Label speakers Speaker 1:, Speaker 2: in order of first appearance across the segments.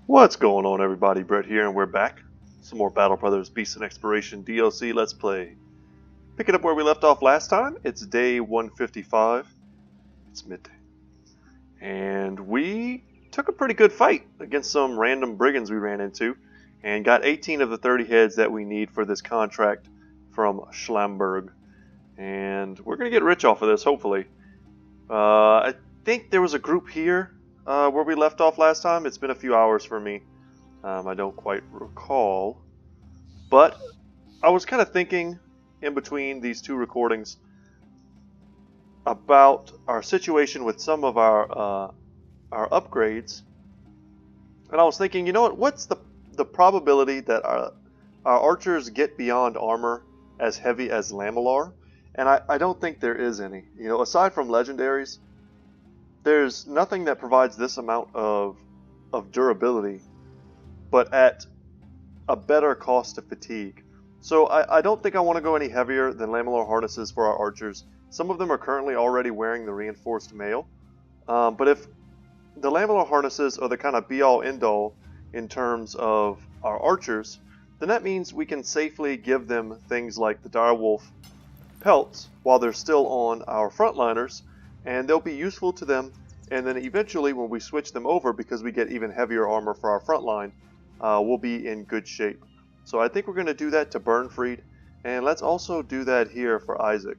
Speaker 1: What's going on, everybody? Brett here, and we're back. Some more Battle Brothers Beast and Exploration DLC Let's Play. Picking up where we left off last time, it's day 155. It's midday. And we took a pretty good fight against some random brigands we ran into, and got 18 of the 30 heads that we need for this contract from Schlamberg. And we're going to get rich off of this, hopefully. I think there was a group here where we left off last time. It's been a few hours for me. I don't quite recall. But I was kind of thinking in between these two recordings about our situation with some of our upgrades. And I was thinking, you know what? What's the probability that our archers get beyond armor as heavy as Lamellar? And I don't think there is any. You know, aside from legendaries, there's nothing that provides this amount of durability, but at a better cost of fatigue. So I don't think I want to go any heavier than Lamellar harnesses for our archers. Some of them are currently already wearing the reinforced mail. But if the Lamellar harnesses are the kind of be-all, end-all in terms of our archers, then that means we can safely give them things like the direwolf pelts while they're still on our frontliners, and they'll be useful to them. And then eventually, when we switch them over, because we get even heavier armor for our frontline, we'll be in good shape. So I think we're going to do that to Burnfried, and let's also do that here for Isaac.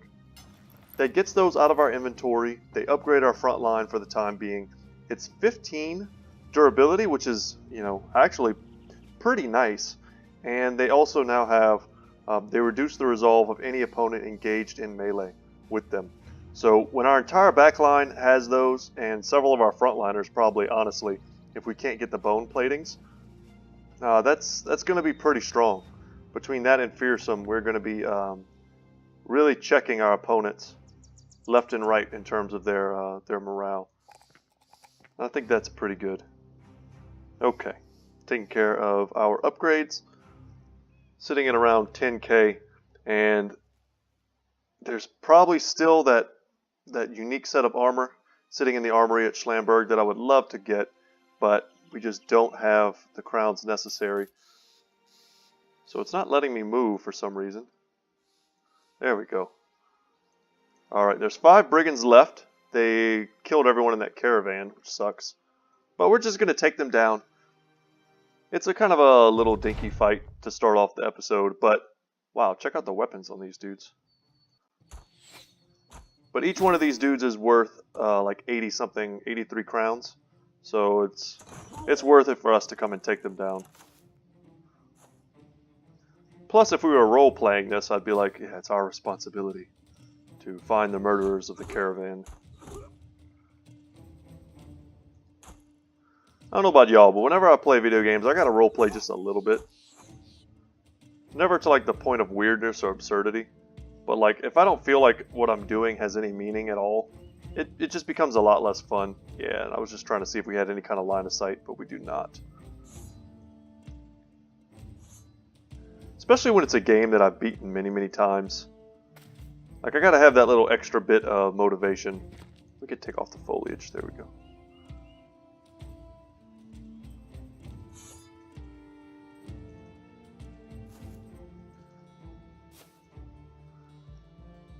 Speaker 1: That gets those out of our inventory. They upgrade our frontline for the time being. It's 15 durability, which is, you know, actually pretty nice. And they also now have they reduce the resolve of any opponent engaged in melee with them. So when our entire backline has those, and several of our frontliners probably, honestly, if we can't get the bone platings, that's going to be pretty strong. Between that and Fearsome, we're going to be really checking our opponents left and right in terms of their morale. I think that's pretty good. Okay, taking care of our upgrades. Sitting at around 10k, and there's probably still that unique set of armor sitting in the armory at Schlamberg that I would love to get, but we just don't have the crowns necessary. So it's not letting me move for some reason. There we go. Alright, there's 5 brigands left. They killed everyone in that caravan, which sucks. But we're just going to take them down. It's a kind of a little dinky fight to start off the episode, but wow, check out the weapons on these dudes. But each one of these dudes is worth like 80-something, 83 crowns. So it's worth it for us to come and take them down. Plus, if we were role-playing this, I'd be like, yeah, it's our responsibility to find the murderers of the caravan. I don't know about y'all, but whenever I play video games, I gotta roleplay just a little bit. Never to like the point of weirdness or absurdity, but like if I don't feel like what I'm doing has any meaning at all, it just becomes a lot less fun. Yeah, and I was just trying to see if we had any kind of line of sight, but we do not. Especially when it's a game that I've beaten many, many times. Like I gotta have that little extra bit of motivation. We could take off the foliage, there we go.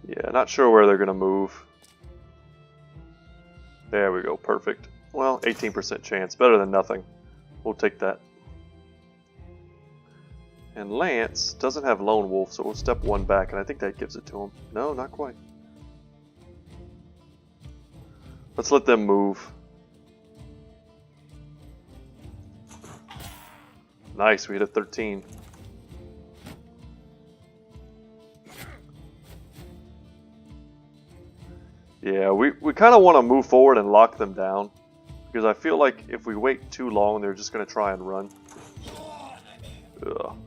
Speaker 1: Yeah, not sure where they're going to move. There we go, perfect. Well, 18% chance, better than nothing. We'll take that. And Lance doesn't have Lone Wolf, so we'll step 1 back, and I think that gives it to him. No, not quite. Let's let them move. Nice, we hit a 13. Yeah, we kind of want to move forward and lock them down, because I feel like if we wait too long, they're just going to try and run. Ugh.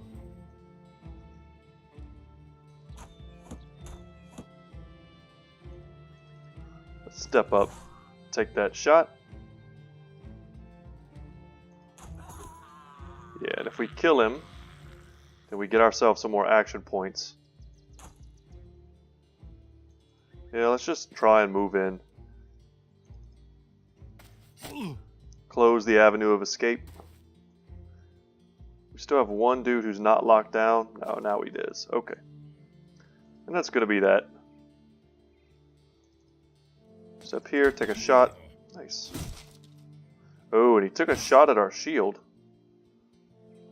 Speaker 1: Let's step up, take that shot. Yeah, and if we kill him, then we get ourselves some more action points. Yeah, let's just try and move in. Close the avenue of escape. still have one dude who's not locked down. No, now he is. Okay. And that's going to be that. Just up here, take a shot. Nice. Oh, and he took a shot at our shield,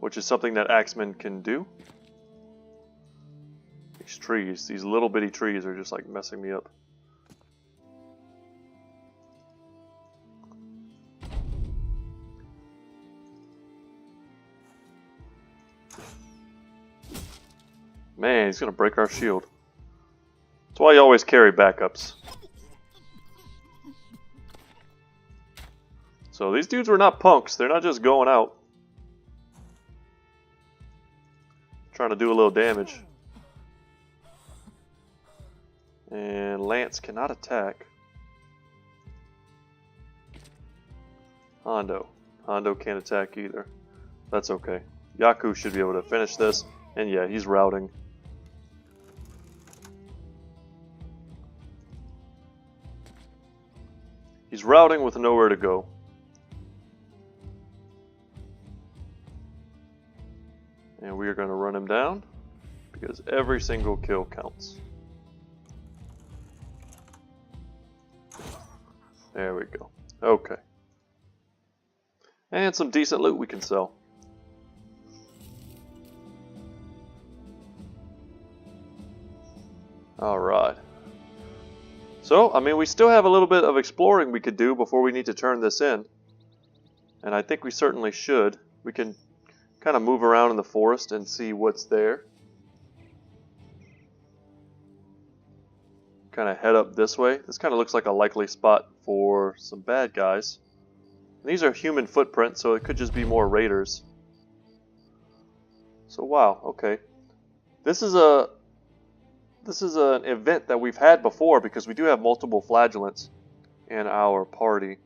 Speaker 1: which is something that axemen can do. These trees, these little bitty trees are just like messing me up. Man, he's gonna break our shield. That's why you always carry backups. So these dudes were not punks, they're not just going out. Trying to do a little damage. And Lance cannot attack. Hondo can't attack either. That's okay. Yaku should be able to finish this. And yeah, he's routing. He's routing with nowhere to go. And we are going to run him down because every single kill counts. There we go. Okay. And some decent loot we can sell. Alright. So, I mean, we still have a little bit of exploring we could do before we need to turn this in. And I think we certainly should. We can kind of move around in the forest and see what's there. Kind of head up this way. This kind of looks like a likely spot for some bad guys. And these are human footprints, so it could just be more raiders. So wow, okay. This is an event that we've had before because we do have multiple flagellants in our party.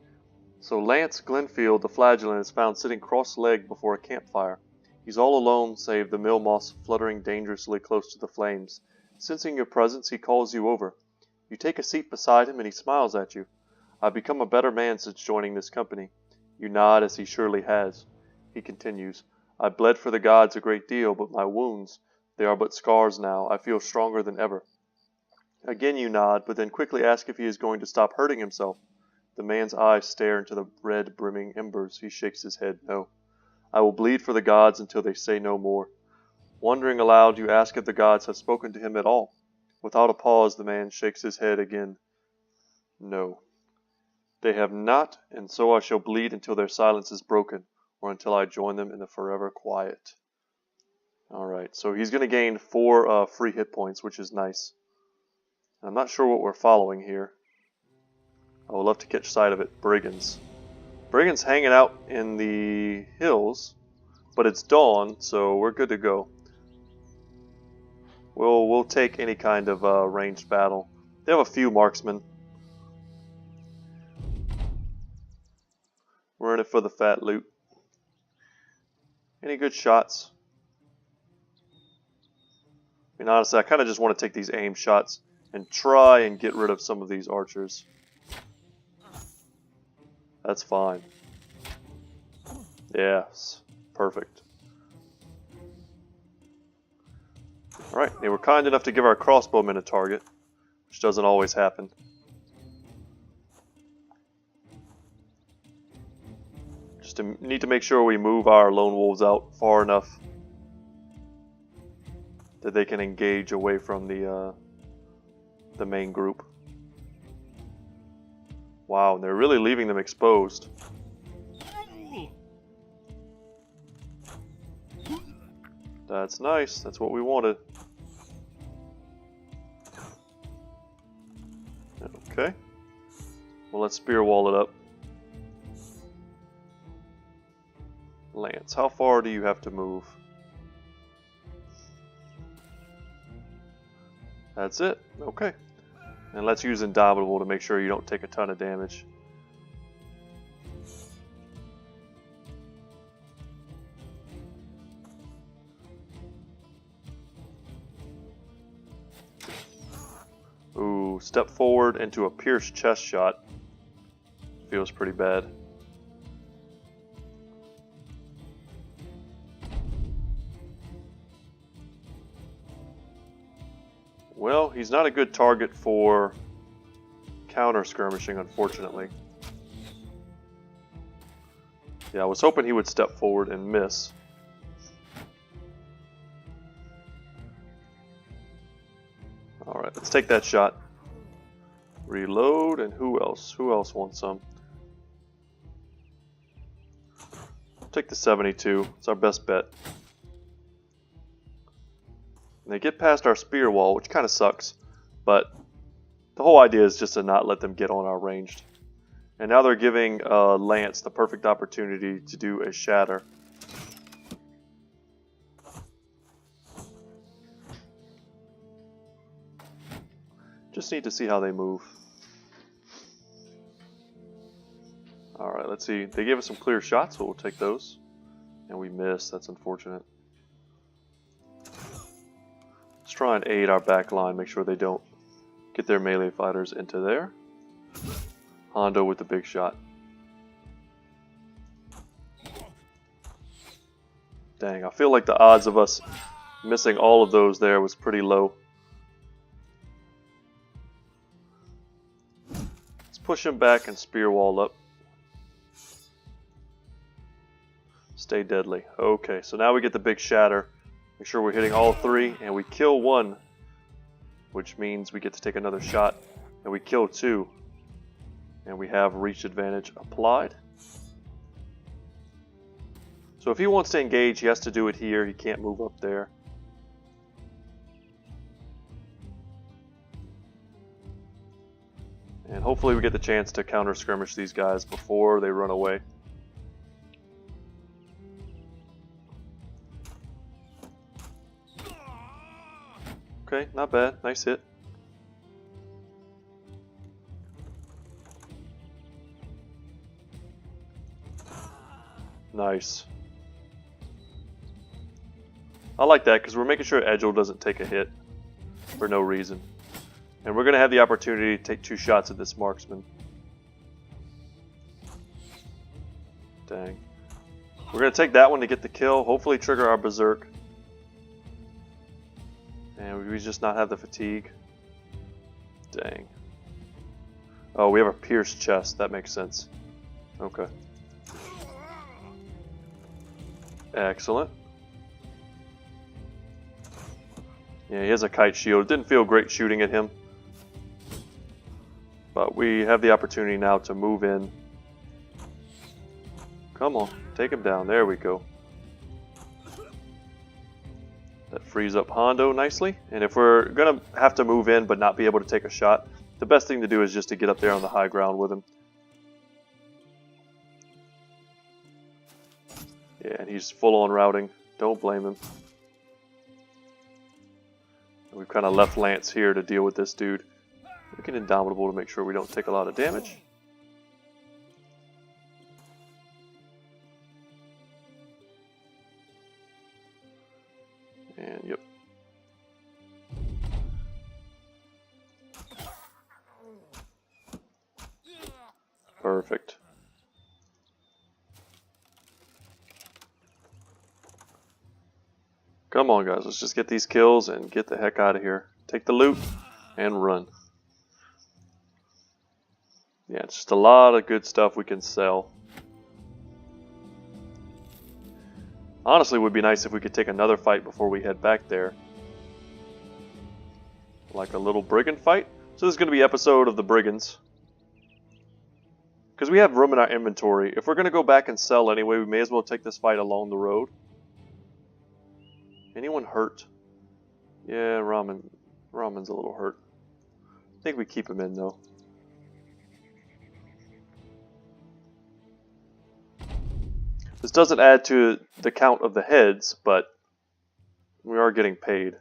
Speaker 1: So Lance Glenfield, the flagellant, is found sitting cross-legged before a campfire. He's all alone save the mill moss fluttering dangerously close to the flames. Sensing your presence, he calls you over. You take a seat beside him and he smiles at you. I've become a better man since joining this company. You nod as he surely has. He continues, I bled for the gods a great deal, but my wounds, they are but scars now. I feel stronger than ever. Again you nod, but then quickly ask if he is going to stop hurting himself. The man's eyes stare into the red, brimming embers. He shakes his head, no. I will bleed for the gods until they say no more. Wondering aloud, you ask if the gods have spoken to him at all. Without a pause, the man shakes his head again. No. They have not, and so I shall bleed until their silence is broken, or until I join them in the forever quiet. Alright, so he's going to gain 4 free hit points, which is nice. I'm not sure what we're following here. I would love to catch sight of it. Brigands. Brigands hanging out in the hills, but it's dawn, so we're good to go. We'll take any kind of ranged battle. They have a few marksmen. We're in it for the fat loot. Any good shots? I mean, honestly, I kind of just want to take these aim shots and try and get rid of some of these archers. That's fine. Yes, perfect. Alright, they were kind enough to give our crossbowmen a target, which doesn't always happen. Just need to make sure we move our lone wolves out far enough that they can engage away from the main group. Wow, they're really leaving them exposed. That's nice. That's what we wanted. Okay. Well, let's spear wall it up. Lance, how far do you have to move? That's it. Okay. And let's use Indomitable to make sure you don't take a ton of damage. Ooh, step forward into a pierced chest shot. Feels pretty bad. Well, he's not a good target for counter skirmishing, unfortunately. Yeah, I was hoping he would step forward and miss. Alright, let's take that shot. Reload, and who else? Who else wants some? Take the 72. It's our best bet. And they get past our spear wall, which kind of sucks. But the whole idea is just to not let them get on our ranged. And now they're giving Lance the perfect opportunity to do a shatter. Just need to see how they move. Alright, let's see. They gave us some clear shots, so we'll take those. And we missed. That's unfortunate. Let's try and aid our back line, make sure they don't get their melee fighters into there. Hondo with the big shot. Dang, I feel like the odds of us missing all of those there was pretty low. Let's push him back and spear wall up. Stay deadly. Okay, so now we get the big shatter. Make sure we're hitting all three, and we kill one, which means we get to take another shot, and we kill two, and we have reach advantage applied. So if he wants to engage, he has to do it here. He can't move up there. And hopefully we get the chance to counter skirmish these guys before they run away. Okay, not bad. Nice hit. Nice. I like that because we're making sure Edgel doesn't take a hit for no reason. And we're going to have the opportunity to take two shots at this marksman. Dang. We're going to take that one to get the kill. Hopefully trigger our berserk. And we just not have the fatigue. Dang. Oh, we have a pierced chest. That makes sense. Okay. Excellent. Yeah, he has a kite shield. It didn't feel great shooting at him. But we have the opportunity now to move in. Come on, take him down. There we go. That frees up Hondo nicely. And if we're going to have to move in but not be able to take a shot, the best thing to do is just to get up there on the high ground with him. Yeah, and he's full on routing. Don't blame him. And we've kind of left Lance here to deal with this dude. We can Indomitable to make sure we don't take a lot of damage. And yep. Perfect. Come on, guys. Let's just get these kills and get the heck out of here. Take the loot and run. Yeah, it's just a lot of good stuff we can sell. Honestly, it would be nice if we could take another fight before we head back there. Like a little brigand fight. So this is going to be episode of the brigands. Because we have room in our inventory. If we're going to go back and sell anyway, we may as well take this fight along the road. Anyone hurt? Yeah, Ramen's a little hurt. I think we keep him in though. This doesn't add to the count of the heads, but we are getting paid.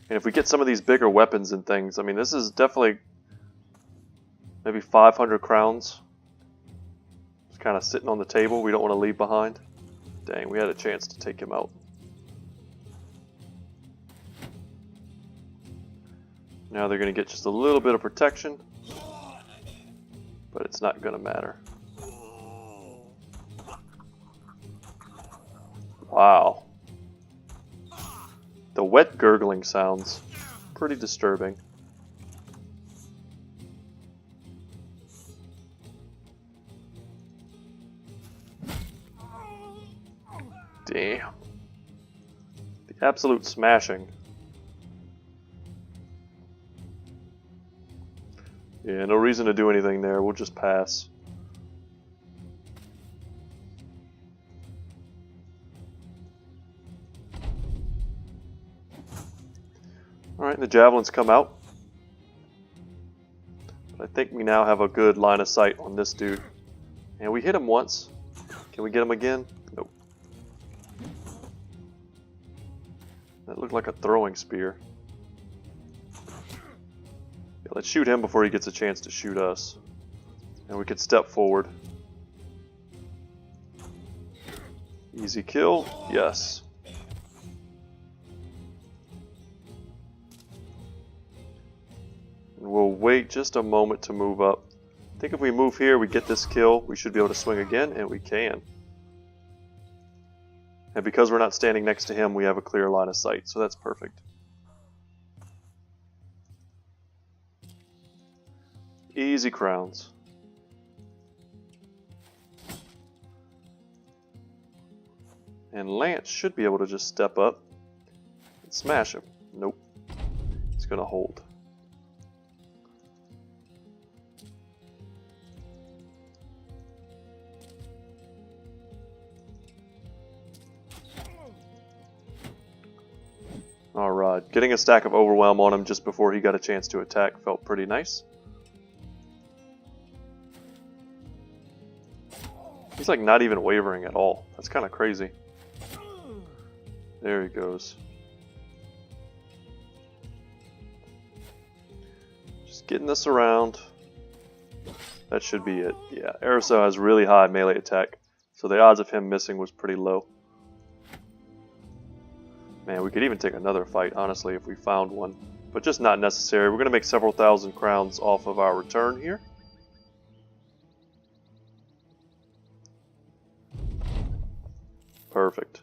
Speaker 1: And if we get some of these bigger weapons and things, I mean, this is definitely maybe 500 crowns. Just kind of sitting on the table we don't want to leave behind. Dang, we had a chance to take him out. Now they're going to get just a little bit of protection. But it's not going to matter. Wow. The wet gurgling sounds pretty disturbing. Damn. The absolute smashing. Yeah, no reason to do anything there. We'll just pass. Alright, the javelins come out. I think we now have a good line of sight on this dude. And we hit him once. Can we get him again? Nope. That looked like a throwing spear. Yeah, let's shoot him before he gets a chance to shoot us. And we can step forward. Easy kill. Yes. And we'll wait just a moment to move up. I think if we move here, we get this kill, we should be able to swing again, and we can. And because we're not standing next to him, we have a clear line of sight, so that's perfect. Easy crowns. And Lance should be able to just step up and smash him. Nope. He's going to hold. Alright, getting a stack of overwhelm on him just before he got a chance to attack felt pretty nice. He's like not even wavering at all. That's kind of crazy. There he goes. Just getting this around. That should be it. Yeah, Aerosol has really high melee attack, so the odds of him missing was pretty low. Man, we could even take another fight, honestly, if we found one. But just not necessary. We're going to make several thousand crowns off of our return here. Perfect.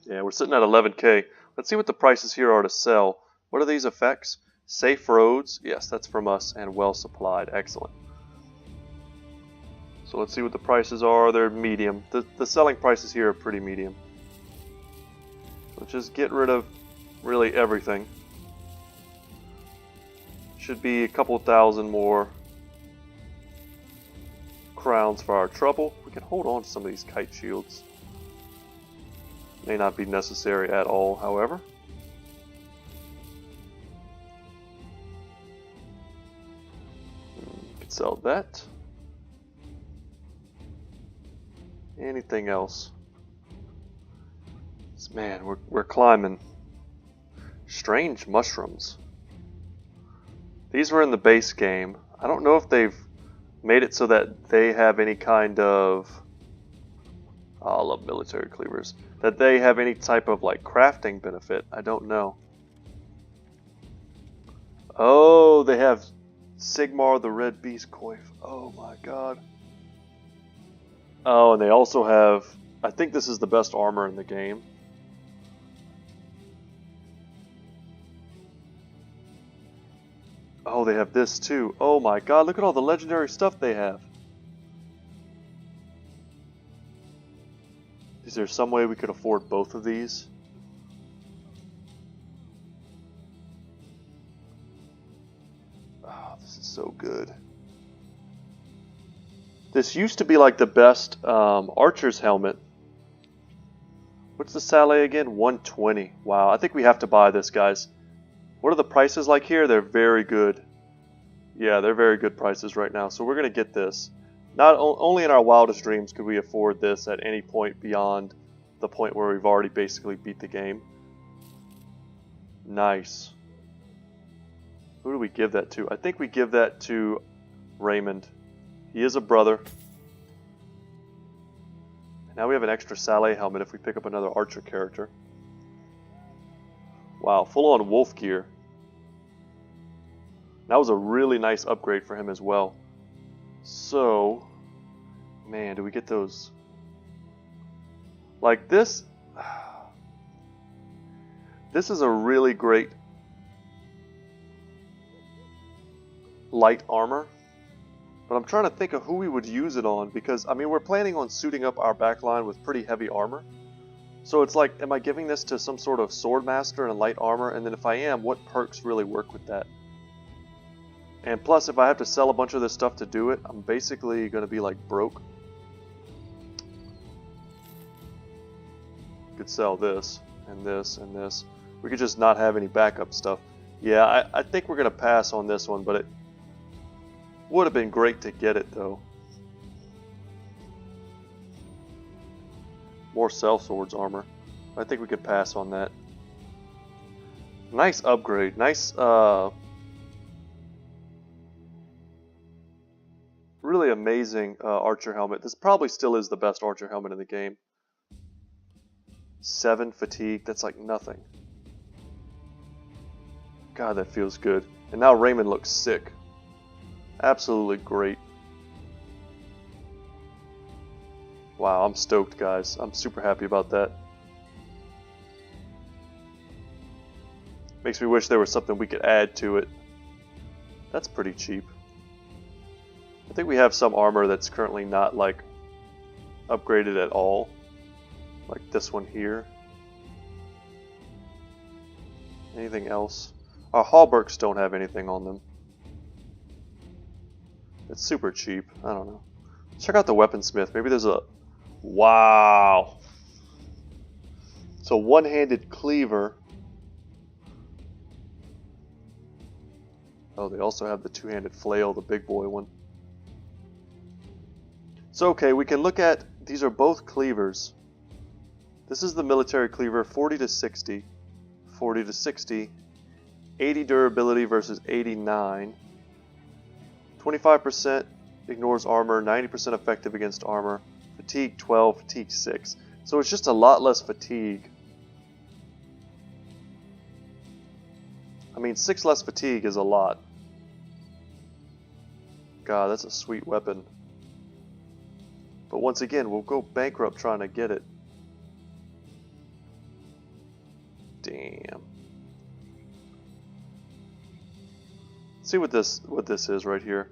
Speaker 1: Yeah, we're sitting at 11k. Let's see what the prices here are to sell. What are these effects? Safe roads. Yes, that's from us. And well supplied. Excellent. So let's see what the prices are. They're medium. The selling prices here are pretty medium. Let's just get rid of really everything. Should be a couple thousand more crowns for our trouble. We can hold on to some of these kite shields. May not be necessary at all, however. Could sell that. Anything else? Man, we're climbing. Strange mushrooms. These were in the base game. I don't know if they've made it so that they have any kind of... Oh, I love military cleavers. That they have any type of like crafting benefit. I don't know. Oh, they have Sigmar the Red Beast Coif. Oh my god. Oh, and they also have... I think this is the best armor in the game. Oh, they have this too. Oh my god, look at all the legendary stuff they have. Is there some way we could afford both of these? Oh, this is so good. This used to be like the best archer's helmet. What's the Saleh again? 120. Wow, I think we have to buy this, guys. What are the prices like here? They're very good. Yeah, they're very good prices right now. So we're going to get this. Not only in our wildest dreams could we afford this at any point beyond the point where we've already basically beat the game. Nice. Who do we give that to? I think we give that to Raymond. He is a brother. Now we have an extra Saleh helmet if we pick up another archer character. Wow, full on wolf gear. That was a really nice upgrade for him as well. So, man, do we get those? Like this? This is a really great light armor, but I'm trying to think of who we would use it on, because I mean we're planning on suiting up our backline with pretty heavy armor. So it's like, am I giving this to some sort of sword master in light armor? And then if I am, what perks really work with that? And plus, if I have to sell a bunch of this stuff to do it, I'm basically going to be like broke. Could sell this and this and this. We could just not have any backup stuff. Yeah, I think we're going to pass on this one, but it would have been great to get it though. More self-swords armor. I think we could pass on that. Nice upgrade. Nice, really amazing archer helmet. This probably still is the best archer helmet in the game. 7 fatigue. That's like nothing. God, that feels good. And now Raymond looks sick. Absolutely great. Wow, I'm stoked, guys. I'm super happy about that. Makes me wish there was something we could add to it. That's pretty cheap. I think we have some armor that's currently not, like, upgraded at all. Like this one here. Anything else? Our hauberks don't have anything on them. It's super cheap. I don't know. Check out the weaponsmith. Maybe there's a... Wow! So one-handed cleaver. Oh, they also have the two-handed flail, the big boy one. So okay, we can look at... These are both cleavers. This is the military cleaver, 40 to 60. 40 to 60. 80 durability versus 89. 25% ignores armor, 90% effective against armor. Fatigue 12, fatigue 6. So it's just a lot less fatigue. I mean, 6 less fatigue is a lot. God, that's a sweet weapon. But once again, we'll go bankrupt trying to get it. Damn. Let's see what this is right here.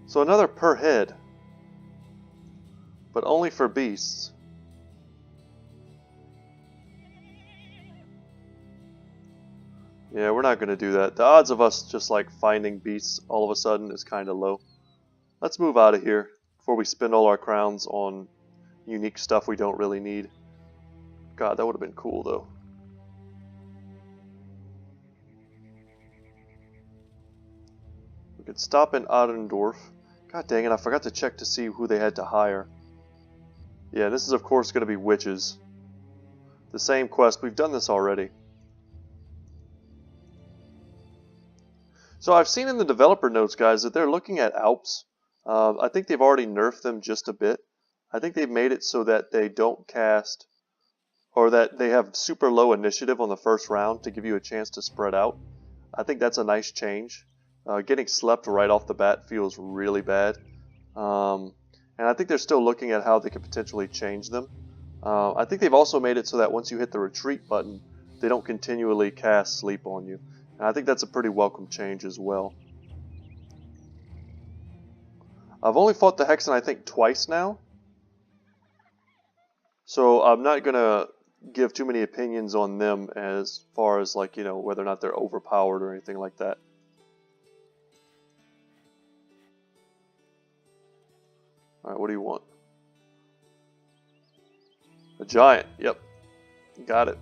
Speaker 1: So another per head, but only for beasts. Yeah, we're not going to do that. The odds of us just like finding beasts all of a sudden is kind of low. Let's move out of here before we spend all our crowns on unique stuff we don't really need. God, that would have been cool though. We could stop in Adendorf. God dang it, I forgot to check to see who they had to hire. Yeah, this is of course going to be witches. The same quest. We've done this already. So I've seen in the developer notes, guys, that they're looking at Alps. I think they've already nerfed them just a bit. I think they've made it so that they don't cast, or that they have super low initiative on the first round to give you a chance to spread out. I think that's a nice change. Getting slept right off the bat feels really bad. And I think they're still looking at how they could potentially change them. I think they've also made it so that once you hit the retreat button, they don't continually cast sleep on you. And I think that's a pretty welcome change as well. I've only fought the Hexen, I think, twice now. So I'm not going to give too many opinions on them as far as, like, you know, whether or not they're overpowered or anything like that. Alright, what do you want? A giant. Yep. Got it.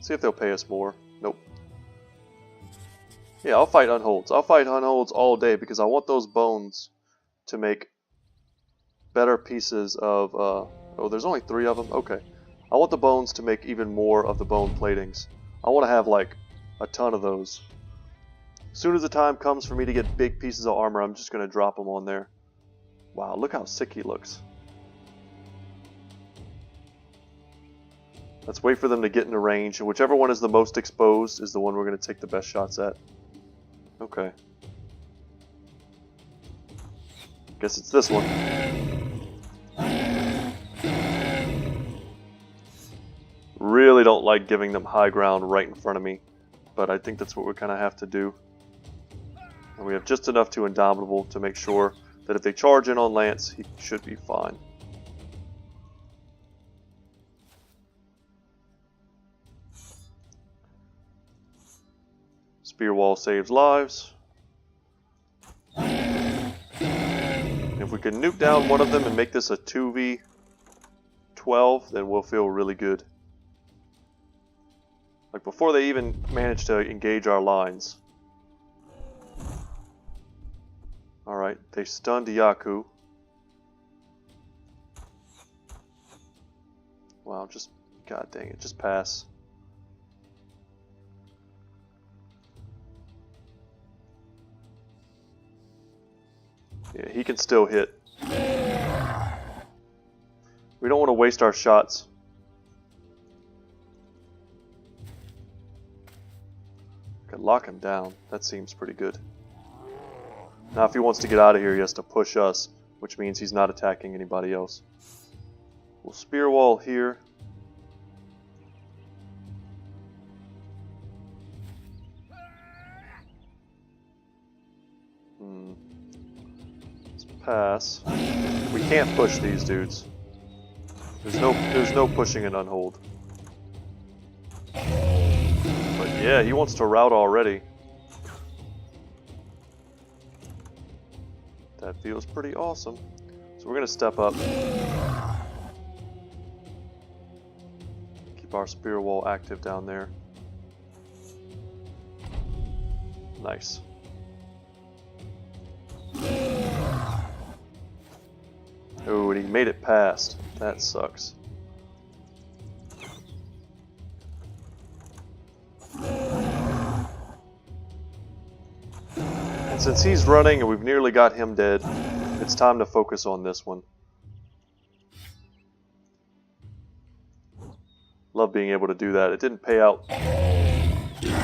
Speaker 1: See if they'll pay us more. Nope. Yeah, I'll fight Unholds. I'll fight Unholds all day because I want those bones to make better pieces of... oh, there's only 3 of them? Okay. I want the bones to make even more of the bone platings. I want to have, like, a ton of those. As soon as the time comes for me to get big pieces of armor, I'm just going to drop them on there. Wow, look how sick he looks. Let's wait for them to get into range, and whichever one is the most exposed is the one we're going to take the best shots at. Okay. Guess it's this one. really don't like giving them high ground right in front of me, but I think that's what we kind of have to do. And we have just enough to Indomitable to make sure that if they charge in on Lance, he should be fine. Spear wall saves lives. If we can nuke down one of them and make this a 2v12, then we'll feel really good. Like before they even manage to engage our lines. Alright, they stunned Yaku. Wow, just, god dang it, just pass. Yeah, he can still hit. We don't want to waste our shots. Could lock him down. That seems pretty good. Now if he wants to get out of here, he has to push us, which means he's not attacking anybody else. We'll spear wall here. Let's pass. We can't push these dudes. There's no pushing an unhold. But yeah, he wants to rout already. That feels pretty awesome. So we're gonna step up. Keep our spear wall active down there. Nice. Oh, and he made it past. That sucks. And since he's running and we've nearly got him dead, it's time to focus on this one. Love being able to do that. It didn't pay out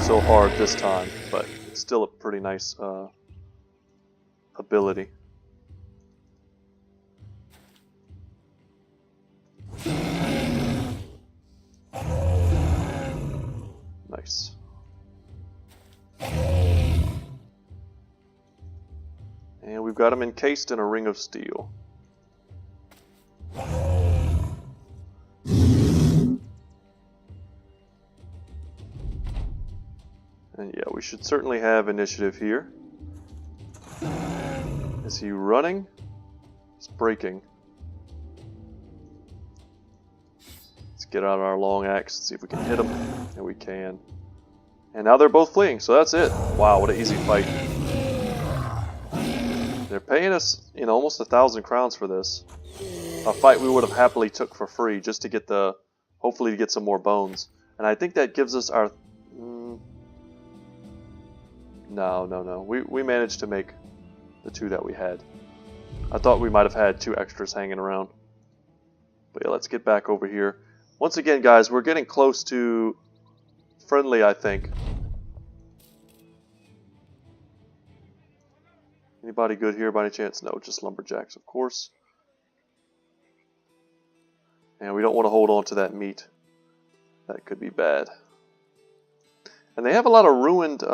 Speaker 1: so hard this time, but it's still a pretty nice ability. Nice. And we've got him encased in a ring of steel. And yeah, we should certainly have initiative here. Is he running? He's breaking. Let's get out our long axe and see if we can hit him. And we can. And now they're both fleeing, so that's it. Wow, what an easy fight. They're paying us, almost 1,000 crowns for this. A fight we would have happily took for free just to get hopefully to get some more bones. And I think that gives us our... No. We managed to make the 2 that we had. I thought we might have had 2 extras hanging around. But yeah, let's get back over here. Once again, guys, we're getting close to friendly, I think. Anybody good here by any chance? No, just lumberjacks, of course. And we don't want to hold on to that meat. That could be bad. And they have a lot of ruined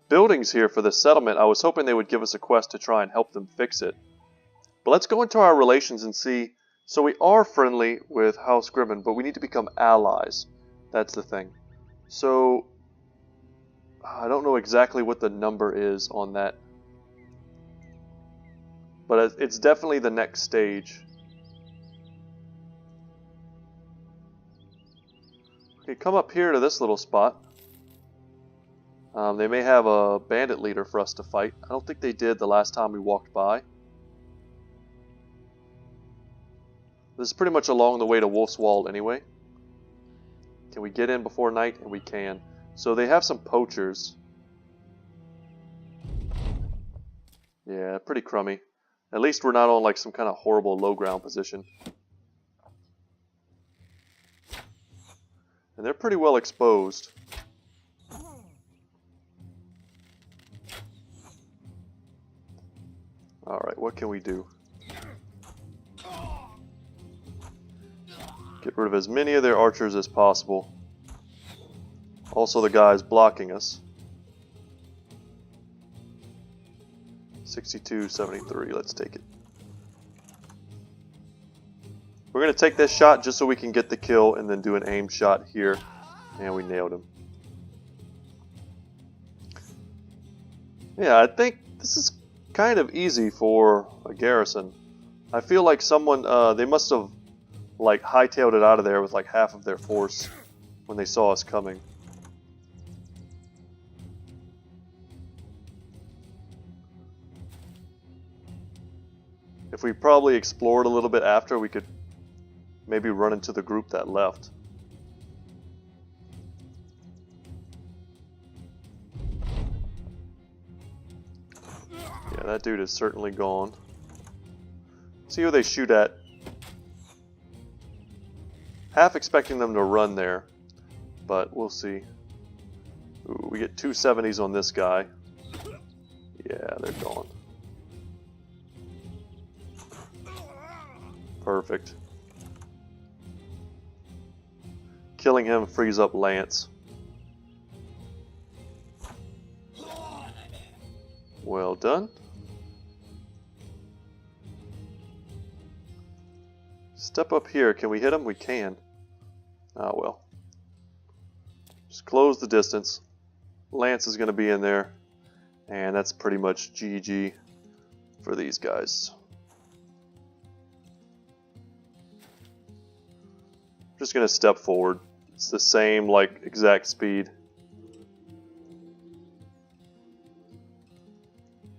Speaker 1: buildings here for this settlement. I was hoping they would give us a quest to try and help them fix it. But let's go into our relations and see. So we are friendly with House Grimmon, but we need to become allies. That's the thing. So I don't know exactly what the number is on that. But it's definitely the next stage. Okay, come up here to this little spot. They may have a bandit leader for us to fight. I don't think they did the last time we walked by. This is pretty much along the way to Wolf's Wall anyway. Can we get in before night? And we can. So they have some poachers. Yeah, pretty crummy. At least we're not on like some kind of horrible low ground position. And they're pretty well exposed. Alright, what can we do? Get rid of as many of their archers as possible. Also the guys blocking us. 62, 73, let's take it. We're going to take this shot just so we can get the kill and then do an aim shot here. And we nailed him. Yeah, I think this is kind of easy for a garrison. I feel like someone, they must have like hightailed it out of there with like half of their force when they saw us coming. If we probably explored a little bit after, we could maybe run into the group that left. Yeah, that dude is certainly gone. See who they shoot at. Half expecting them to run there, but we'll see. Ooh, we get 270s on this guy. Yeah, they're gone. Perfect. Killing him frees up Lance. Well done. Step up here. Can we hit him? We can. Ah, well. Just close the distance. Lance is going to be in there. And that's pretty much GG for these guys. Just going to step forward. It's the same, like, exact speed.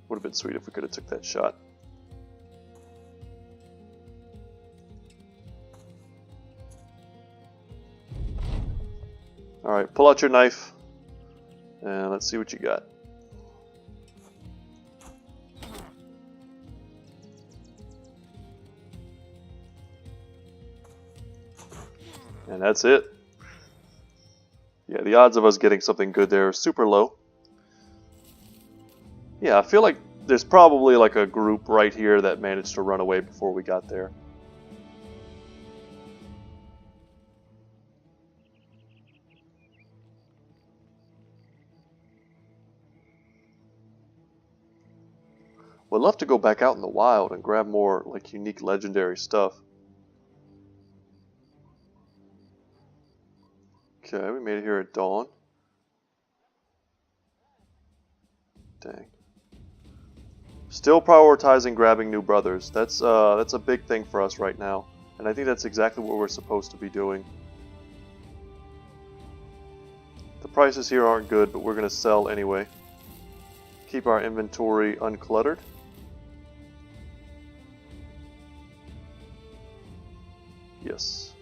Speaker 1: Would have been sweet if we could have took that shot. Alright, pull out your knife. And let's see what you got. And that's it. Yeah, the odds of us getting something good there are super low. Yeah, I feel like there's probably like a group right here that managed to run away before we got there. Would love to go back out in the wild and grab more like unique legendary stuff. Okay, we made it here at dawn. Dang. Still prioritizing grabbing new brothers. That's a big thing for us right now. And I think that's exactly what we're supposed to be doing. The prices here aren't good, but we're going to sell anyway. Keep our inventory uncluttered. Yes.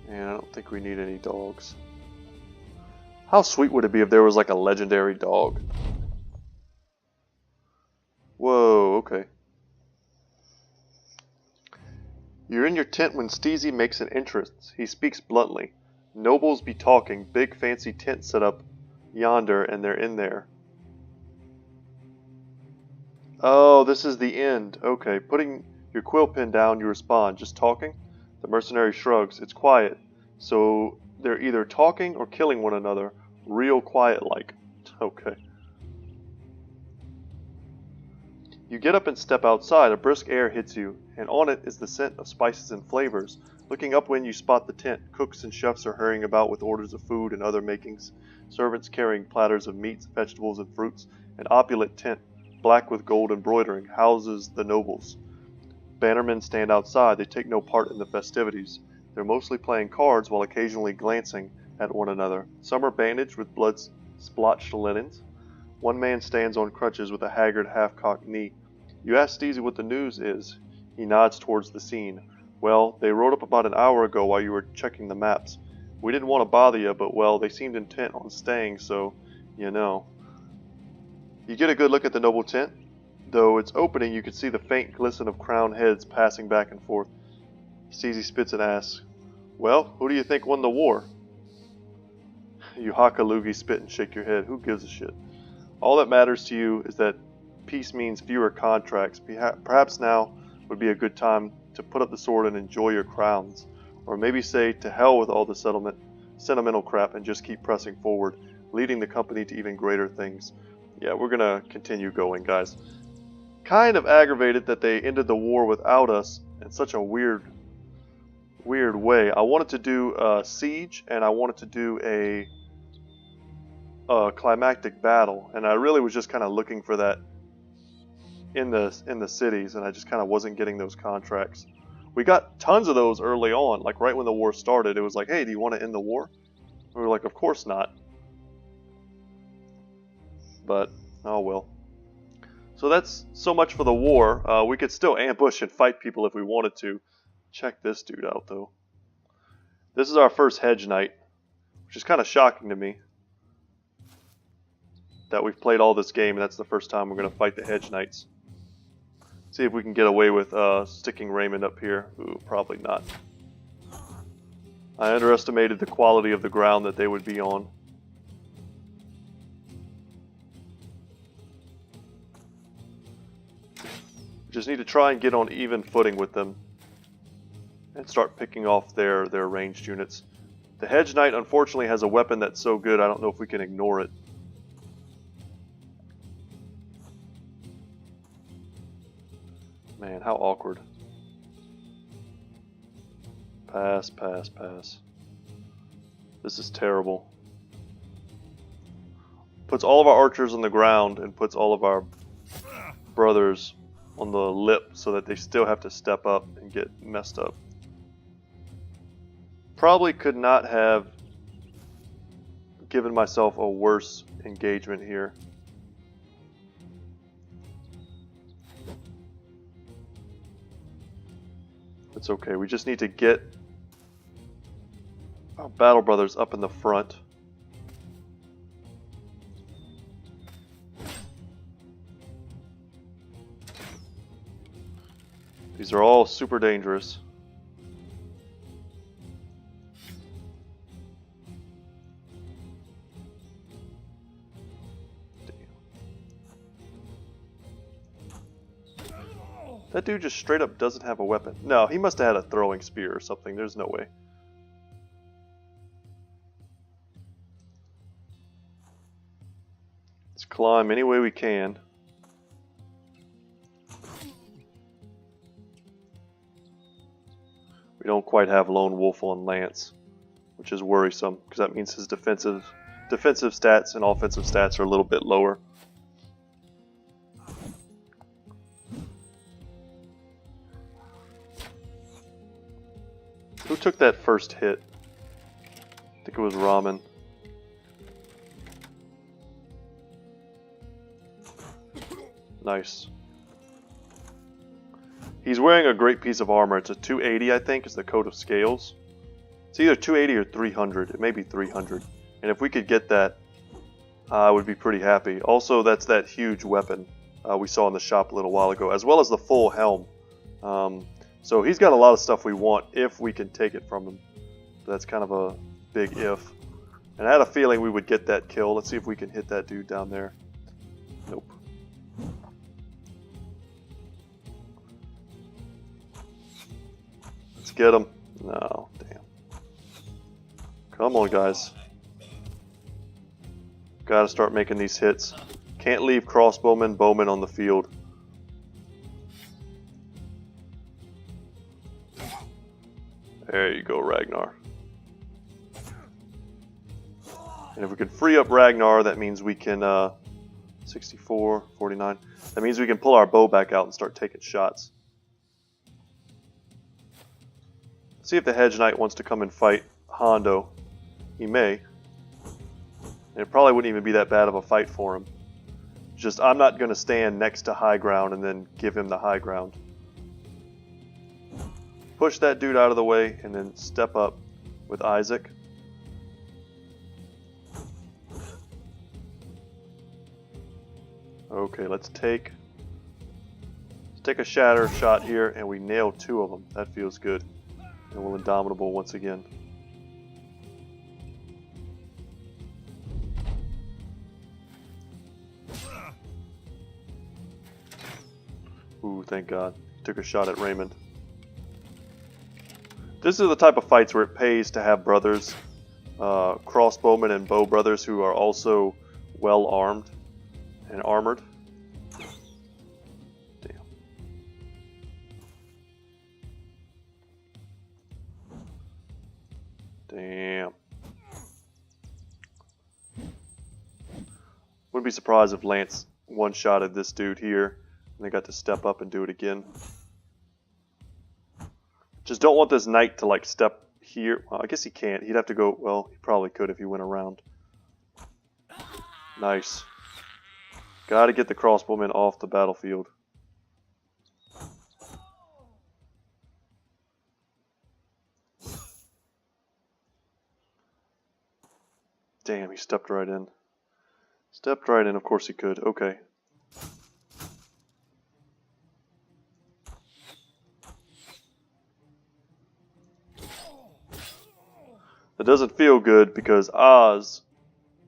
Speaker 1: And I don't think we need any dogs. How sweet would it be if there was like a legendary dog? Whoa, okay. You're in your tent when Steezy makes an entrance. He speaks bluntly. Nobles be talking. Big fancy tent set up yonder and they're in there. Oh, this is the end. Okay, putting your quill pen down, you respond. Just talking? The mercenary shrugs. It's quiet. So they're either talking or killing one another. Real quiet like. Okay. You get up and step outside. A brisk air hits you, and on it is the scent of spices and flavors. Looking up when you spot the tent, cooks and chefs are hurrying about with orders of food and other makings. Servants carrying platters of meats, vegetables, and fruits. An opulent tent, black with gold embroidering, houses the nobles. Bannermen stand outside. They take no part in the festivities. They're mostly playing cards while occasionally glancing at one another. Some are bandaged with blood-splotched linens. One man stands on crutches with a haggard, half-cocked knee. You ask Steezy what the news is. He nods towards the scene. Well, they rode up about an hour ago while you were checking the maps. We didn't want to bother you, but well, they seemed intent on staying, so, you know. You get a good look at the noble tent. Though it's opening, you can see the faint glisten of crowned heads passing back and forth. Steezy spits and asks, well, who do you think won the war? You hock a loogie, spit and shake your head. Who gives a shit? All that matters to you is that peace means fewer contracts. Perhaps now would be a good time to put up the sword and enjoy your crowns. Or maybe say to hell with all the sentimental crap and just keep pressing forward, leading the company to even greater things. Yeah, we're gonna continue going, guys. Kind of aggravated that they ended the war without us in such a weird way. I wanted to do a siege, and I wanted to do a climactic battle, and I really was just kind of looking for that in the cities, and I just kind of wasn't getting those contracts. We got tons of those early on, like right when the war started. It was like, hey, do you want to end the war? We were like, of course not. But oh well. So that's so much for the war. We could still ambush and fight people if we wanted to. Check this dude out, though. This is our first Hedge Knight, which is kind of shocking to me. That we've played all this game, and that's the first time we're going to fight the Hedge Knights. See if we can get away with sticking Raymond up here. Ooh, probably not. I underestimated the quality of the ground that they would be on. Just need to try and get on even footing with them and start picking off their ranged units. The Hedge Knight unfortunately has a weapon that's so good I don't know if we can ignore it. Man, how awkward. Pass, pass, pass. This is terrible. Puts all of our archers on the ground and puts all of our brothers on the lip so that they still have to step up and get messed up. Probably could not have given myself a worse engagement here. It's okay, we just need to get our battle brothers up in the front. These are all super dangerous. That dude just straight up doesn't have a weapon. No, he must have had a throwing spear or something. There's no way. Let's climb any way we can. We don't quite have Lone Wolf on Lance, which is worrisome because that means his defensive stats and offensive stats are a little bit lower. Who took that first hit? I think it was Ramen. Nice. He's wearing a great piece of armor. It's a 280, I think, is the coat of scales. It's either 280 or 300. It may be 300. And if we could get that, I would be pretty happy. Also, that's that huge weapon we saw in the shop a little while ago, as well as the full helm. So he's got a lot of stuff we want if we can take it from him. But that's kind of a big if. And I had a feeling we would get that kill. Let's see if we can hit that dude down there. Nope. Let's get him. No, damn. Come on, guys. Gotta start making these hits. Can't leave crossbowmen, bowmen on the field. There you go, Ragnar. And if we can free up Ragnar, that means we can, 64, 49. That means we can pull our bow back out and start taking shots. See if the Hedge Knight wants to come and fight Hondo. He may. And it probably wouldn't even be that bad of a fight for him. Just, I'm not going to stand next to high ground and then give him the high ground. Push that dude out of the way and then step up with Isaac. Okay, let's take a shatter shot here and we nail 2 of them. That feels good. And we'll Indomitable once again. Ooh, thank God. Took a shot at Raymond. This is the type of fights where it pays to have brothers, crossbowmen and bow brothers who are also well armed and armored. Damn. Damn. Wouldn't be surprised if Lance one-shotted this dude here and they got to step up and do it again. Just don't want this knight to like step here. Well, I guess he can't. He'd have to go. Well, he probably could if he went around. Nice. Got to get the crossbowmen off the battlefield. Damn, he stepped right in. Stepped right in. Of course he could. Okay. That doesn't feel good because Oz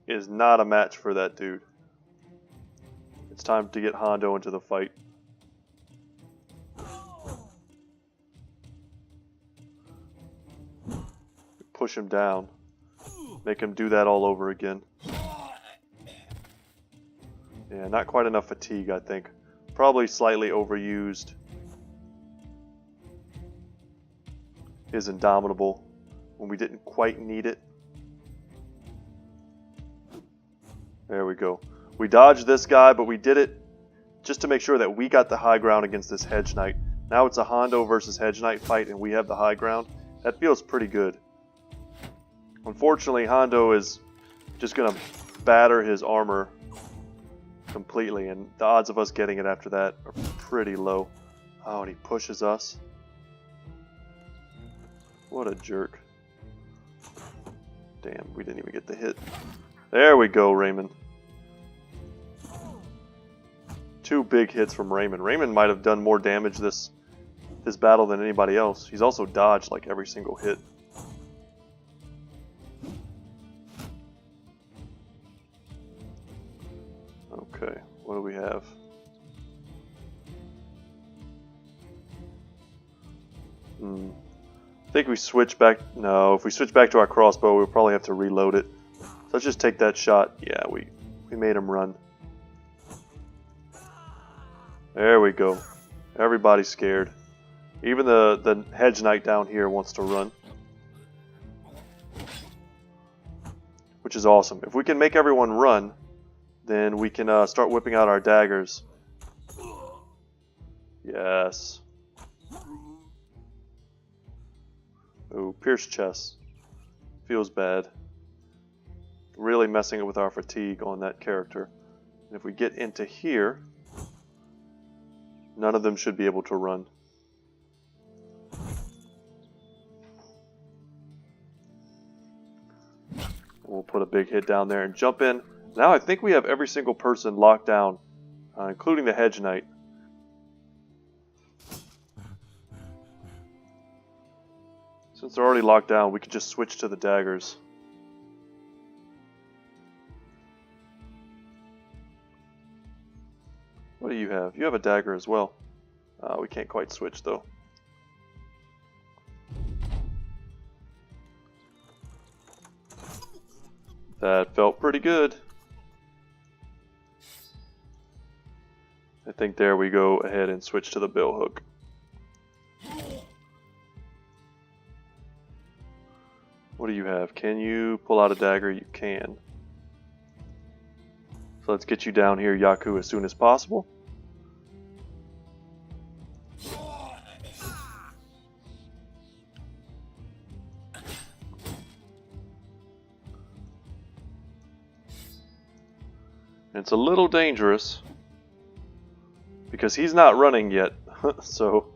Speaker 1: is not a match for that dude. It's time to get Hondo into the fight. Push him down. Make him do that all over again. Yeah, not quite enough fatigue, I think. Probably slightly overused. His Indomitable when we didn't quite need it. There we go. We dodged this guy, but we did it just to make sure that we got the high ground against this Hedge Knight. Now it's a Hondo versus Hedge Knight fight, and we have the high ground. That feels pretty good. Unfortunately, Hondo is just going to batter his armor completely, and the odds of us getting it after that are pretty low. Oh, and he pushes us. What a jerk. Damn, we didn't even get the hit. There we go, Raymond. 2 big hits from Raymond. Raymond might have done more damage this battle than anybody else. He's also dodged like every single hit. Okay, what do we have? I think we switch back. No, if we switch back to our crossbow, we'll probably have to reload it. So let's just take that shot. Yeah, we made him run. There we go. Everybody's scared. Even the Hedge Knight down here wants to run. Which is awesome. If we can make everyone run, then we can start whipping out our daggers. Yes. Ooh, pierce chest. Feels bad. Really messing it with our fatigue on that character. And if we get into here, none of them should be able to run. We'll put a big hit down there and jump in. Now I think we have every single person locked down, including the Hedge Knight. Since they're already locked down, we could just switch to the daggers. What do you have? You have a dagger as well. We can't quite switch though. That felt pretty good. I think there we go ahead and switch to the bill hook. What do you have? Can you pull out a dagger? You can. So let's get you down here, Yaku, as soon as possible. It's a little dangerous because he's not running yet, so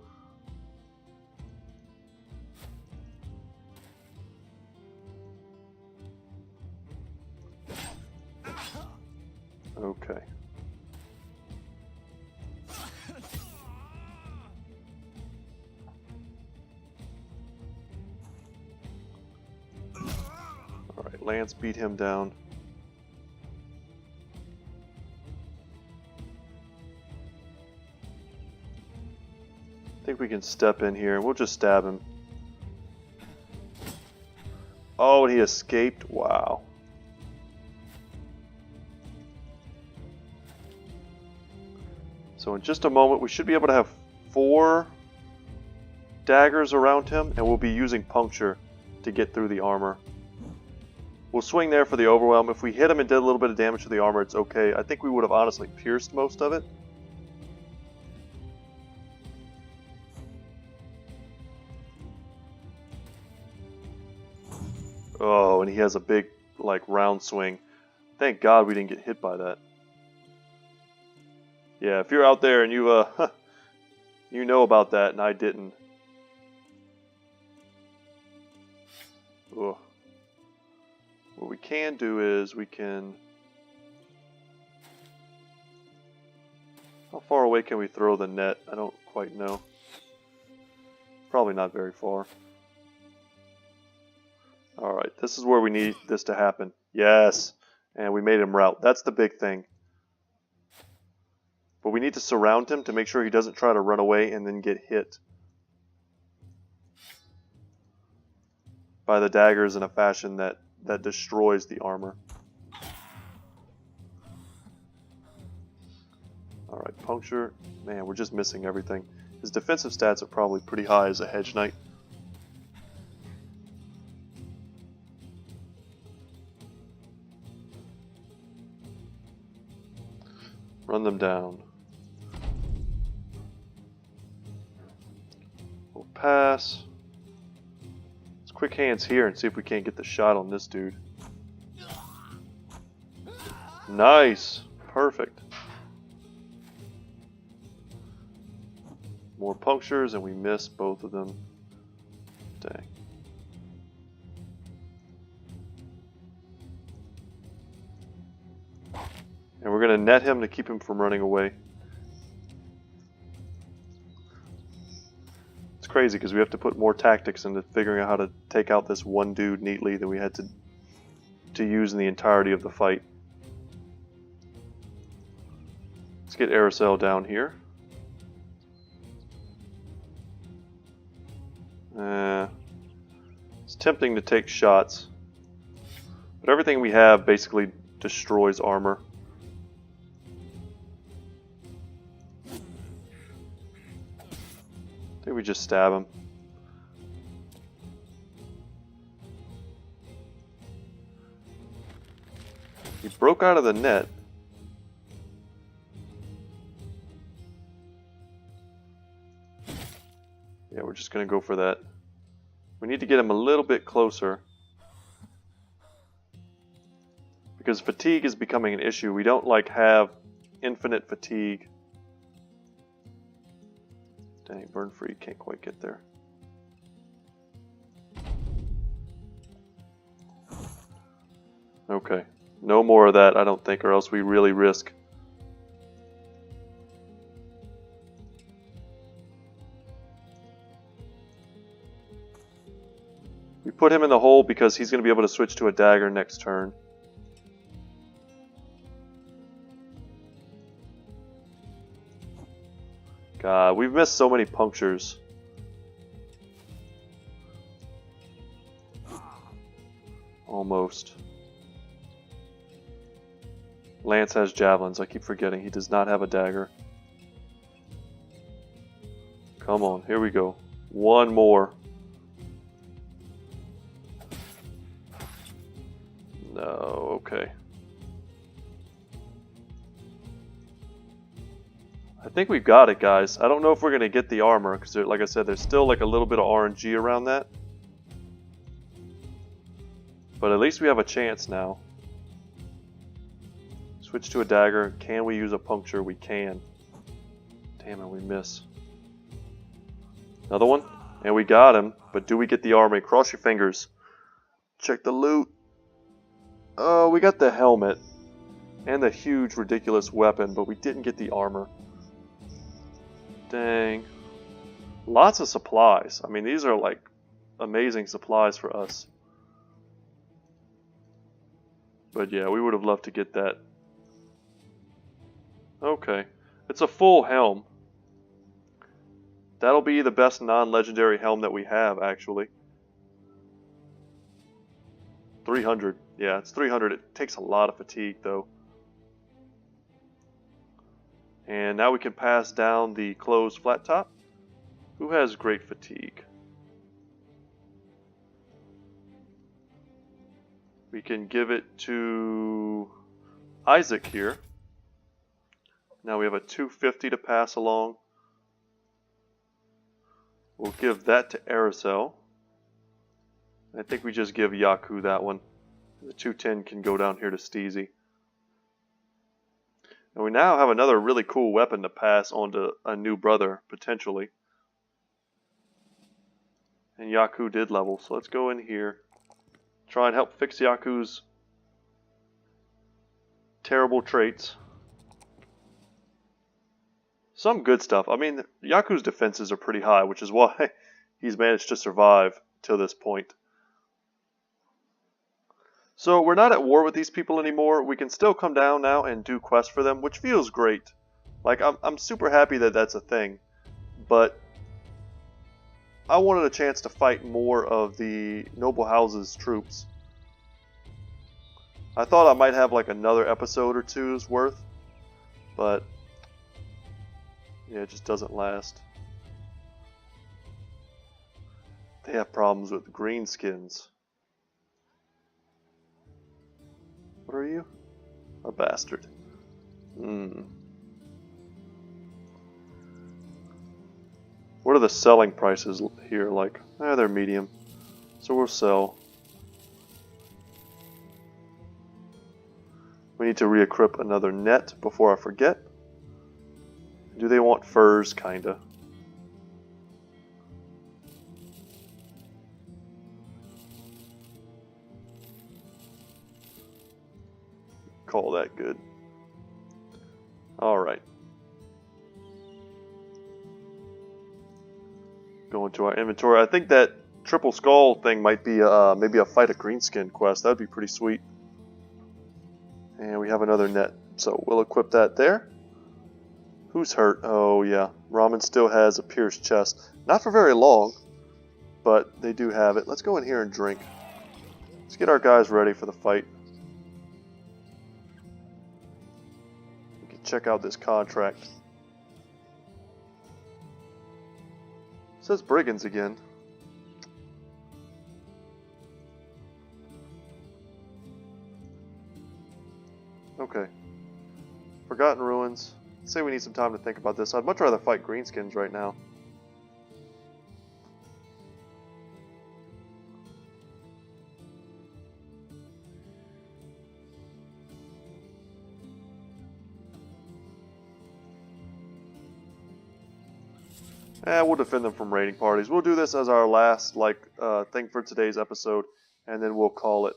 Speaker 1: okay. All right, Lance beat him down. I think we can step in here. We'll just stab him. Oh, and he escaped. Wow. So in just a moment, we should be able to have 4 daggers around him, and we'll be using puncture to get through the armor. We'll swing there for the overwhelm. If we hit him and did a little bit of damage to the armor, it's okay. I think we would have honestly pierced most of it. Oh, and he has a big, like, round swing. Thank God we didn't get hit by that. Yeah, if you're out there and you, you know about that and I didn't. Ugh. What we can do is we can... How far away can we throw the net? I don't quite know. Probably not very far. Alright, this is where we need this to happen. Yes! And we made him rout. That's the big thing. But we need to surround him to make sure he doesn't try to run away and then get hit by the daggers in a fashion that destroys the armor. Alright, puncture. Man, we're just missing everything. His defensive stats are probably pretty high as a hedge knight. Run them down. We'll pass. Let's quick hands here and see if we can't get the shot on this dude. Nice! Perfect. More punctures and we miss both of them. Dang. And we're going to net him to keep him from running away. It's crazy because we have to put more tactics into figuring out how to take out this one dude neatly than we had to use in the entirety of the fight. Let's get Aracel down here. It's tempting to take shots, but everything we have basically destroys armor. I think we just stab him. He broke out of the net. Yeah, we're just going to go for that. We need to get him a little bit closer, because fatigue is becoming an issue. We don't have infinite fatigue. Dang, burn free, can't quite get there. Okay, no more of that, I don't think, or else we really risk. We put him in the hole because he's going to be able to switch to a dagger next turn. God, we've missed so many punctures. Almost. Lance has javelins. I keep forgetting. He does not have a dagger. Come on, here we go. One more. No, okay. I think we've got it, guys. I don't know if we're going to get the armor, because like I said, there's still a little bit of RNG around that. But at least we have a chance now. Switch to a dagger. Can we use a puncture? We can. Damn it, we miss. Another one. And we got him. But do we get the armor? Cross your fingers. Check the loot. Oh, we got the helmet. And the huge, ridiculous weapon, but we didn't get the armor. Dang. Lots of supplies. I mean, these are amazing supplies for us. But yeah, we would have loved to get that. Okay. It's a full helm. That'll be the best non-legendary helm that we have, actually. 300. Yeah, it's 300. It takes a lot of fatigue, though. And now we can pass down the closed flat top. Who has great fatigue? We can give it to Isaac here. Now we have a 250 to pass along. We'll give that to Aracel. I think we just give Yaku that one. The 210 can go down here to Steezy. And we now have another really cool weapon to pass on to a new brother, potentially. And Yaku did level, so let's go in here. Try and help fix Yaku's terrible traits. Some good stuff. I mean, Yaku's defenses are pretty high, which is why he's managed to survive till this point. So we're not at war with these people anymore. We can still come down now and do quests for them, which feels great. Like, I'm super happy that that's a thing. But I wanted a chance to fight more of the noble house's troops. I thought I might have like another episode or two's worth, but yeah, it just doesn't last. They have problems with greenskins. What are you? A bastard. What are the selling prices here like? They're medium. So we'll sell. We need to re-equip another net before I forget. Do they want furs? Kinda. Call that good. Alright. Go into our inventory. I think that triple skull thing might be maybe a fight a greenskin quest. That would be pretty sweet. And we have another net, so we'll equip that there. Who's hurt? Oh yeah, Ramen still has a pierced chest. Not for very long, but they do have it. Let's go in here and drink. Let's get our guys ready for the fight. We can check out this contract. It says brigands again. Okay. Forgotten Ruins. Say we need some time to think about this. I'd much rather fight greenskins right now. We'll defend them from raiding parties. We'll do this as our last thing for today's episode, and then we'll call it.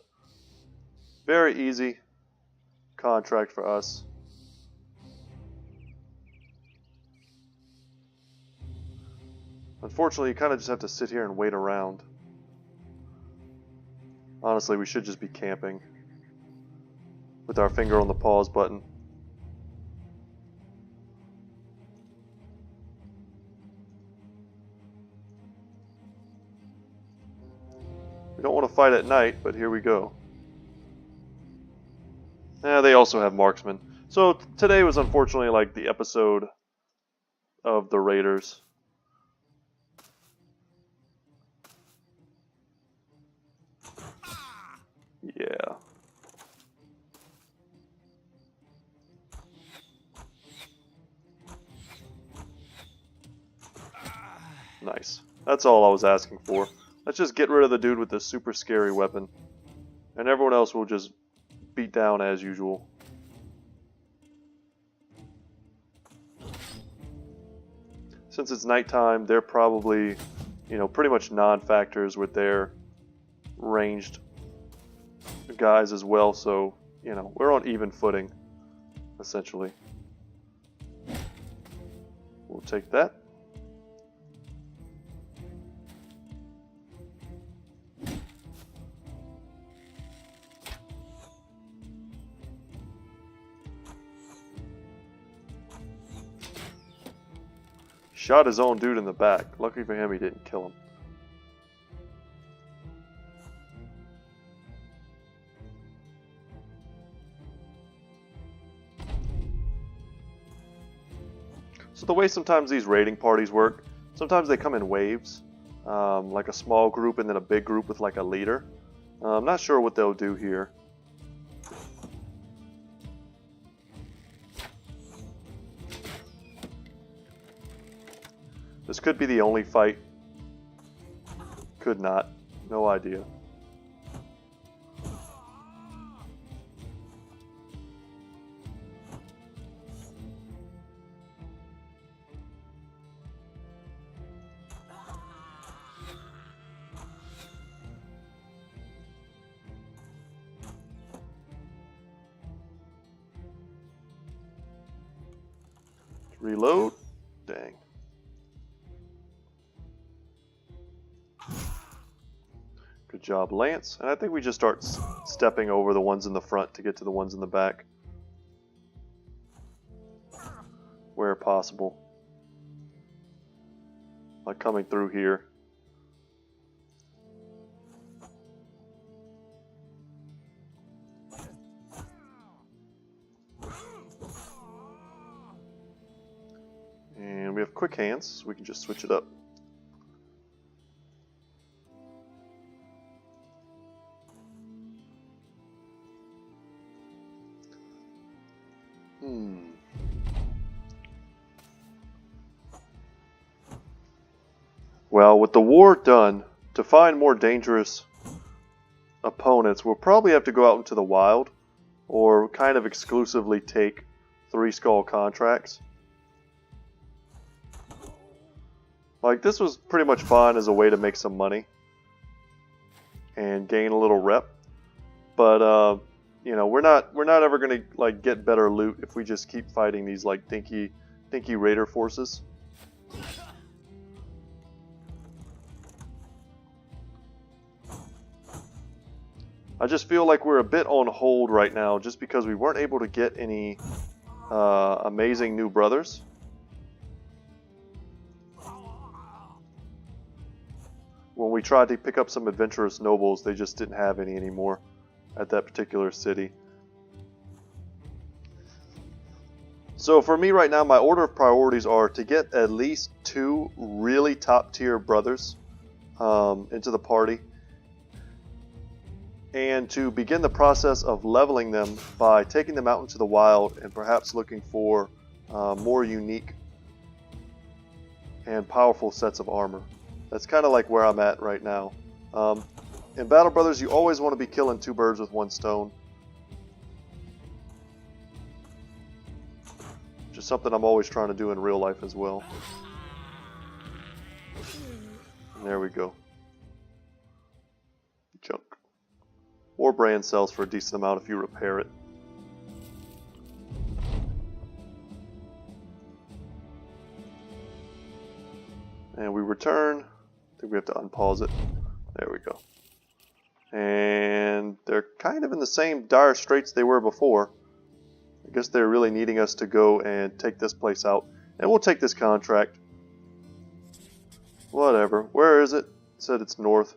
Speaker 1: Very easy contract for us. Unfortunately, you kind of just have to sit here and wait around. Honestly, we should just be camping with our finger on the pause button. We don't want to fight at night, but here we go. They also have marksmen. So today was unfortunately like the episode of the Raiders. Yeah. Nice. That's all I was asking for. Let's just get rid of the dude with the super scary weapon. And everyone else will just beat down as usual. Since it's nighttime, they're probably, pretty much non-factors with their ranged guys as well, so, we're on even footing, essentially. We'll take that. Shot his own dude in the back. Lucky for him, he didn't kill him. So the way sometimes these raiding parties work, sometimes they come in waves, like a small group and then a big group with like a leader. I'm not sure what they'll do here. This could be the only fight. Could not. No idea. Reload. Dang. Good job, Lance. And I think we just start stepping over the ones in the front to get to the ones in the back, where possible. Like coming through here. And we have quick hands, so we can just switch it up. Well, with the war done, to find more dangerous opponents, we'll probably have to go out into the wild, or kind of exclusively take 3 skull contracts. Like, this was pretty much fun as a way to make some money and gain a little rep, but you know, we're not ever gonna like get better loot if we just keep fighting these like dinky raider forces. I just feel like we're a bit on hold right now just because we weren't able to get any amazing new brothers. When we tried to pick up some adventurous nobles, they just didn't have any anymore at that particular city. So for me right now, my order of priorities are to get at least 2 really top tier brothers into the party, and to begin the process of leveling them by taking them out into the wild and perhaps looking for more unique and powerful sets of armor. That's kind of like where I'm at right now. In Battle Brothers, you always want to be killing 2 birds with 1 stone. Just something I'm always trying to do in real life as well. And there we go. Junk. Or brand sells for a decent amount if you repair it. And we return. I think we have to unpause it. There we go. And they're kind of in the same dire straits they were before. I guess they're really needing us to go and take this place out. And we'll take this contract. Whatever. Where is it? It said it's north.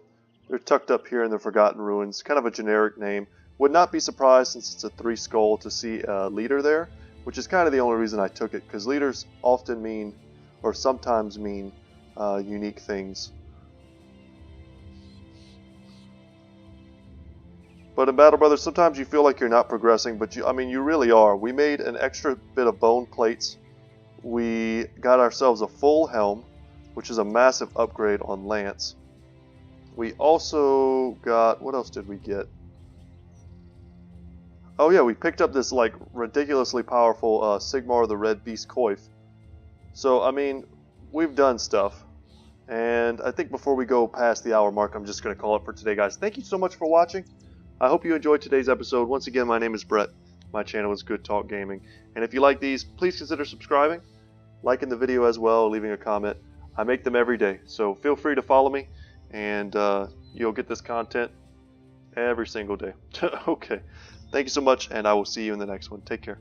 Speaker 1: They're tucked up here in the Forgotten Ruins. Kind of a generic name. Would not be surprised, since it's a 3 skull, to see a leader there. Which is kind of the only reason I took it. Because leaders often mean, or sometimes mean, unique things. But in Battle Brothers, sometimes you feel like you're not progressing, but you really are. We made an extra bit of bone plates. We got ourselves a full helm, which is a massive upgrade on Lance. We also got, what else did we get? Oh yeah, we picked up this like ridiculously powerful Sigmar the Red Beast Coif. So, I mean, we've done stuff. And I think before we go past the hour mark, I'm just going to call it for today, guys. Thank you so much for watching. I hope you enjoyed today's episode. Once again, my name is Brett. My channel is Good Talk Gaming. And if you like these, please consider subscribing, liking the video as well, leaving a comment. I make them every day, so feel free to follow me, and you'll get this content every single day. Okay. Thank you so much, and I will see you in the next one. Take care.